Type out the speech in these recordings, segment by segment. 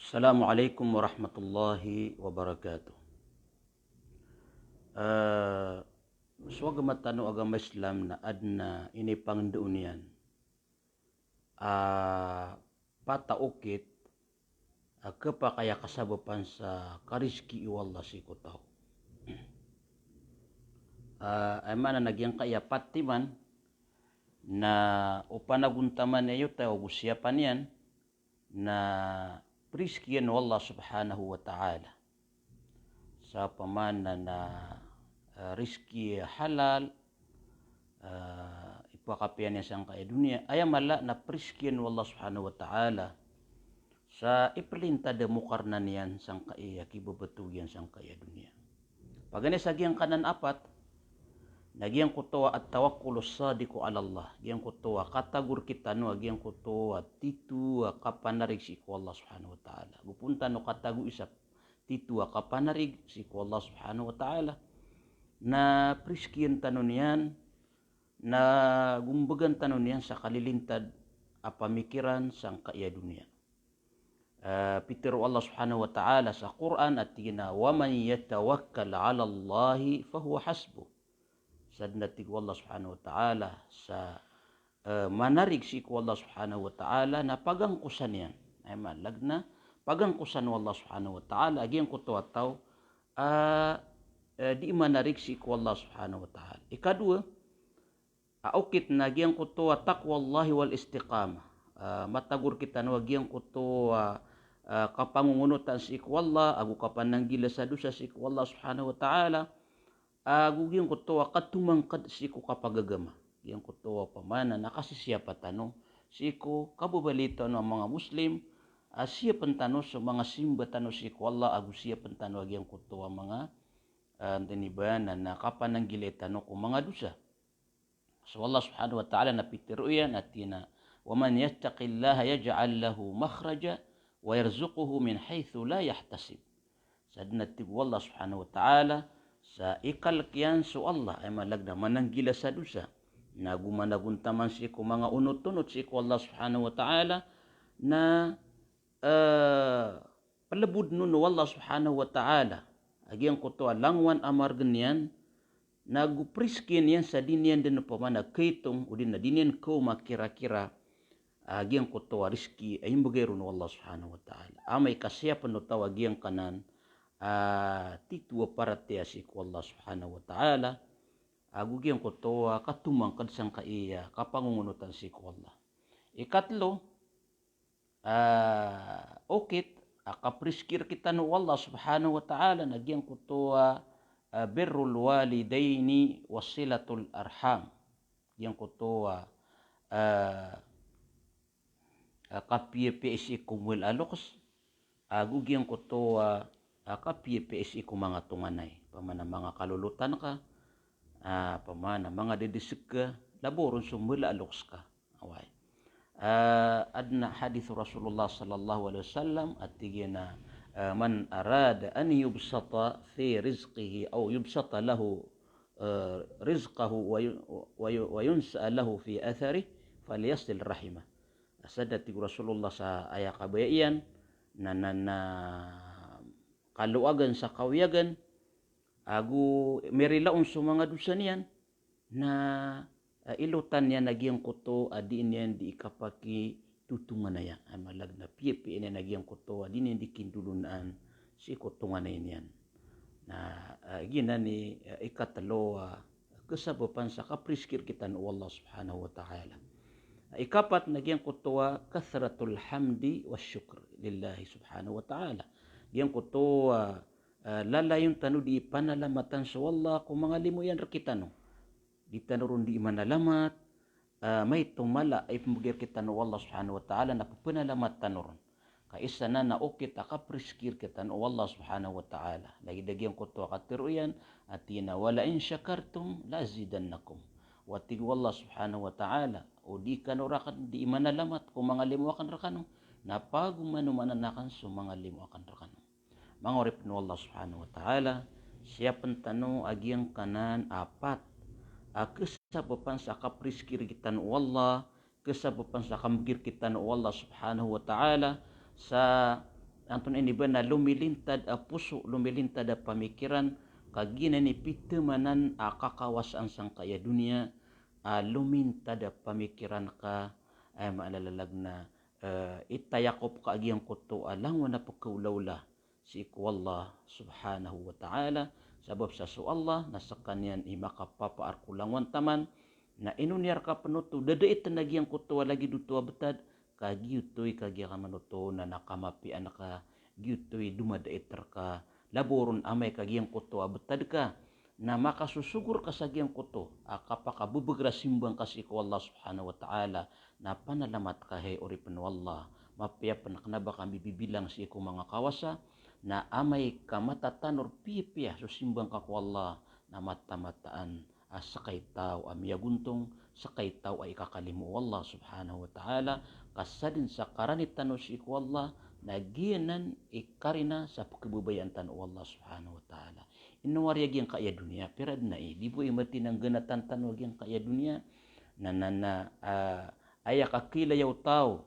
Assalamualaikum warahmatullahi wabarakatuh. Uh, Swagamat agama Islam na adna ini pangduunian. Pataukit kepakaya kasabapan sa kariski iwallah si kutaw. Ay mana nagyang kaya patiman na upanaguntaman niyo tayo gusiyapan yan na priskian wallah subhanahu wa ta'ala sa pamana na rizki halal ipakapian niya sang kaya dunia ayamala na priskian wallah subhanahu wa ta'ala sa ipelinta de mukarna niyan sang kaya kibabatuyan sang kaya dunia pagani sa giyang kanan apat nagyang kutuwa at tawakkulus sadiku ala Allah giyang kutuwa katagur kita no giyang kutuwa titu kapanarig si ko Allah subhanahu wa ta'ala gupunta no katagu isap titu kapanarig si ko Allah subhanahu wa ta'ala na priskian tanon yan na gumbagan tanon yan sa kalilintad apamikiran sang kaya dunia pitiro Allah subhanahu wa ta'ala sa Quran at tina wa man yatawakkal ala Allahi fahuwa hasbuh sadnatig Allah subhanahu wa ta'ala sa manarig si ko Allah subhanahu wa ta'ala na pagangkusan yan ay malag na pagangkusan Allah subhanahu wa ta'ala agyan ko to ataw di manarig si ko Allah subhanahu wa ta'ala ikadua aukit na agyan ko to taqwallahi wal istiqama matagur kita no agyan ko to kapangungunutan si ko Allah agu kapananggila sa dusa si ko Allah subhanahu wa ta'ala gugiyang kutuwa katumangkad siku kapagagama giyang kutuwa pamana nakasisiyapat tano siku kabubalito no mga Muslim siya pantano sa mga simba tano siku Allah agu siya pantano giyang kutuwa mga tiniban na kapananggilita no kung mga dusa so Allah subhanahu wa ta'ala napitiruyan at tina waman yattaqillaha yaj'al lahu makhraja wa yarzuquhu min haythu la yahtasib sadnatib Allah subhanahu wa ta'ala sa ikalkian so Allah ay malagda mananggila sa dusa na gumanaguntaman si ko mga unot-unot si ko Allah subhanahu wa ta'ala na palabud nun Allah subhanahu wa ta'ala agyang ko to langwan amar ganyan nagupriskin yan sa dinyan din po man nagkaitong o din na dinyan ko makira-kira agyang ko to riski ay bagay ron Allah subhanahu wa ta'ala amay kasiyapan no tawagyang kanan titwa para tiasik Allah subhanahu wa ta'ala agugyan ko to katumangkad sang kaiya kapangungunutan si Allah ikatlo okit akapriskir kita no Allah subhanahu wa ta'ala nagyang ko to birrul walidaini wasilatul arham yang ko to kapiye kumul aloks agugyan ko to kapiye ko mga tunganay pamana mga kalulutan ka pamana mga didisik ka laboron sumula aloks ka away adna hadith Rasulullah sallallahu alaihi wasallam at tigina man arada an yubsata fi rizqihi aw yubsata lahu rizqahu wa yunsa lahu fi athari falyasil rahimah sadat Rasulullah sa aya kabayan na kaluagan sa kawiyagan agu merilaon sa mga dusa niyan na ilutan niya nagyang kuto adiin niyan di ikapaki tutungan na yan ay malag na piye niya nagyang kuto adiin niyan di kindulunaan si kutungan na yan na gina ni ikatalo kasabapan sa kapriskir kita no Allah subhanahu wa ta'ala ikapat nagyang kuto kathratul hamdi wa syukr lillahi subhanahu wa ta'ala yang kuto lalayon tano di panalamatan sa Allah kung mga limo yan kita no di tanoron di manalamat may tumala ay pumagir kita no Allah subhanahu wa ta'ala na panalamat tanoron kaisa na okit akapriskir kita no Allah subhanahu wa ta'ala lagi dagyang kuto katiruyan at ina wala in syakartum lazidannakum watig Allah subhanahu wa ta'ala o di kanurakan di manalamat kung mga limo akan rakano napagumanumananakan sa mga limo akan rakano mangorip no Allah subhanahu wa ta'ala siya pantano agyang kanan apat kesabapan sa kapriskir kita no Allah kesabapan sa kamgir kita no Allah subhanahu wa ta'ala sa Antun ini ba na lumilintad a puso, lumilintad a pamikiran, kagina ni pitemanan a kakawasaan sang kaya dunia, lumintad a pamikiran ka, ay maalalalag na itayakop ka agiyang kuto alang wana pagkaulawla si iku Allah subhanahu wa ta'ala sabab sa su Allah nasa kanyan imakapapa arkulangwan taman na inunyar ka panuto dadait na nagyang kuto lagi duto betad kagiutoy kagya ka manuto na nakamapi anaka giutoy dumadait ka laboron amay kagyang kuto betad ka na makasusugur ka sa giyang kuto kapakabubugra simbang kasi ko Allah subhanahu wa ta'ala na panalamat ka he ori panu Allah mapiapan na ba kami bibilang si ko mga kawasa na amay kamatatanor pipia so simbang ka ko Allah na matamataan sakay tao amya guntong sakay tao ay kakalimu Allah subhanahu wa ta'ala kasadin sa karanitan si ko Allah nagianan ikarina sa pagkabubayan tanu Allah subhanahu wa ta'ala inuwar yang kaya dunia perad na di po imati ng ganatan tanwag yang kaya dunia na ayak akila yaw tao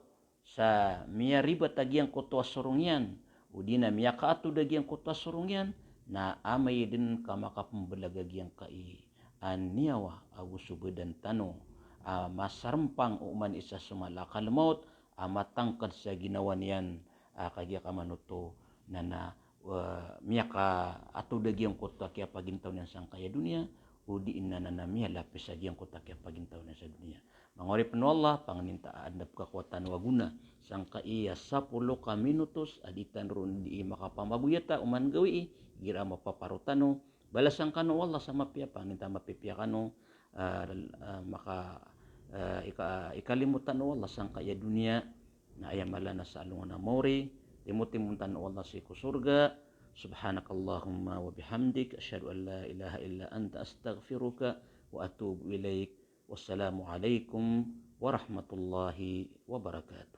sa miya ribat agyang kuto asurungyan o di na miya kaato dagyang kuto asurungyan na amay din ka makapambalagagyang kai aniyawa agusubedan tanong masarempang uman isa sumalakal maut matangkad sa ginawa niyan kagya kamanuto na miyaka ato dagyang kota kaya pagintaw niya sang kaya dunia o di inanana miya lapis sa giyang kota kaya pagintaw niya sa dunia mangori panu Allah panganinta adap kakuatan waguna sang kaiya 10 ka minutos aditan ron di makapamabuyata uman gawi gira mapaparutano balasang kanu Allah sa mapia panganinta mapipia kanu maka ikalimutan Allah sang kaya dunia na ayamala na sa alungan na mori timuntan Allah si ku surga subhanakallahumma wa bihamdik asyhadu an la ilaha illa anta astaghfiruka wa atubu ilaik wassalamu alaikum warahmatullahi wabarakatuh